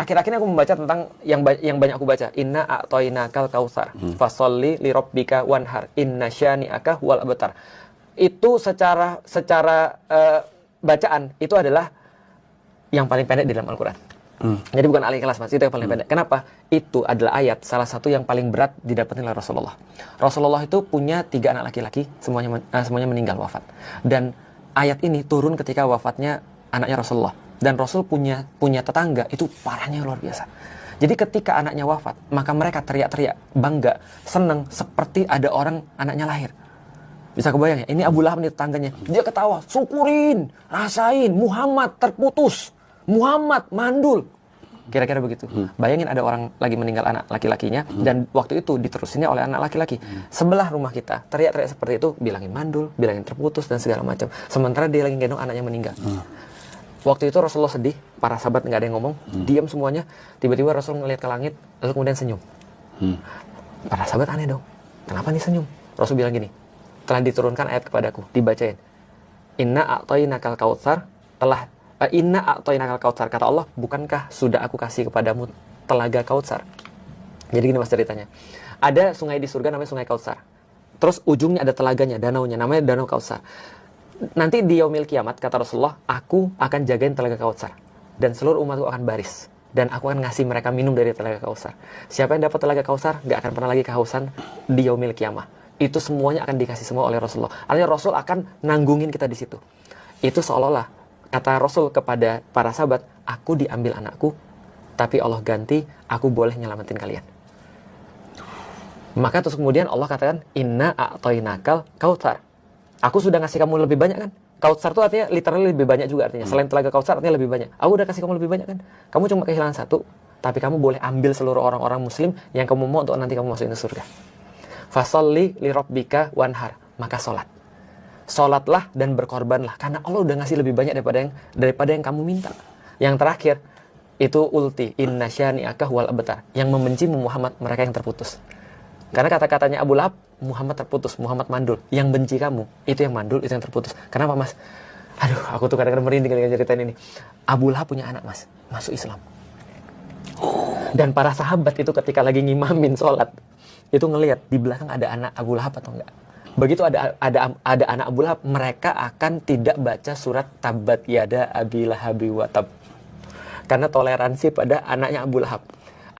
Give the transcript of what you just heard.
akhir-akhir ini aku membaca tentang yang banyak aku baca. Inna a'toinakal kautsar. Fasholli lirabbika wanhar. Inna syani'aka huwal abtar. Itu secara bacaan itu adalah yang paling pendek di dalam Al-Qur'an. Jadi bukan Al-Ikhlas, Mas, itu yang paling pendek. Kenapa? Itu adalah ayat salah satu yang paling berat didapatkan oleh Rasulullah. Rasulullah itu punya 3 anak laki-laki, semuanya meninggal wafat. Dan ayat ini turun ketika wafatnya anaknya Rasulullah. Dan Rasul punya tetangga itu parahnya luar biasa. Jadi ketika anaknya wafat, maka mereka teriak-teriak, bangga, senang, seperti ada orang anaknya lahir. Bisa kebayang ya? Ini Abu Lahab nih tetangganya. Dia ketawa, syukurin, rasain, Muhammad terputus, Muhammad mandul. Kira-kira begitu. Bayangin ada orang lagi meninggal anak laki-lakinya, dan waktu itu diterusinnya oleh anak laki-laki. Sebelah rumah kita, teriak-teriak seperti itu, bilangin mandul, bilangin terputus, dan segala macam. Sementara dia lagi gendong anaknya meninggal. Waktu itu Rasulullah sedih, para sahabat nggak ada yang ngomong, diam semuanya. Tiba-tiba Rasul ngelihat ke langit, lalu kemudian senyum. Para sahabat aneh dong, kenapa nih senyum? Rasul bilang gini, telah diturunkan ayat kepadaku, dibacain. Inna a'toinakal kautsar, Inna a'toinakal kautsar, kata Allah, bukankah sudah aku kasih kepadamu telaga Kautsar? Jadi gini Mas ceritanya. Ada sungai di surga namanya Sungai Kautsar. Terus ujungnya ada telaganya, danaunya, namanya Danau Kautsar. Nanti di yaumil kiamat, kata Rasulullah, aku akan jagain telaga Kautsar. Dan seluruh umatku akan baris. Dan aku akan ngasih mereka minum dari telaga Kautsar. Siapa yang dapat telaga Kautsar, gak akan pernah lagi kehausan di yaumil kiamah. Itu semuanya akan dikasih semua oleh Rasulullah. Artinya Rasul akan nanggungin kita di situ. Itu seolah-olah, kata Rasul kepada para sahabat, aku diambil anakku, tapi Allah ganti, aku boleh nyelamatin kalian. Maka terus kemudian Allah katakan, Inna a'toinakal kautsar. Aku sudah ngasih kamu lebih banyak kan? Kautsar itu artinya literally lebih banyak juga artinya. Selain telaga Kautsar artinya lebih banyak. Aku udah kasih kamu lebih banyak kan? Kamu cuma kehilangan satu, tapi kamu boleh ambil seluruh orang-orang muslim yang kamu mau untuk nanti kamu masukin ke surga. Fasholli lirabbika wanhar. Maka sholat. Sholatlah dan berkorbanlah. Karena Allah udah ngasih lebih banyak daripada yang kamu minta. Yang terakhir, itu ulti. Inna syani'aka huwal abtar. Yang membenci Muhammad, mereka yang terputus. Karena kata-katanya Abu Lahab, Muhammad terputus, Muhammad mandul. Yang benci kamu, itu yang mandul, itu yang terputus. Kenapa Mas? Aduh, aku tuh kadang-kadang merinding dengan ceritain ini. Abu Lahab punya anak Mas, masuk Islam. Dan para sahabat itu ketika lagi ngimamin sholat, itu ngelihat di belakang ada anak Abu Lahab atau enggak. Begitu ada anak Abu Lahab, mereka akan tidak baca surat Tabbat Yada Abi Lahabi wa Tab. Karena toleransi pada anaknya Abu Lahab.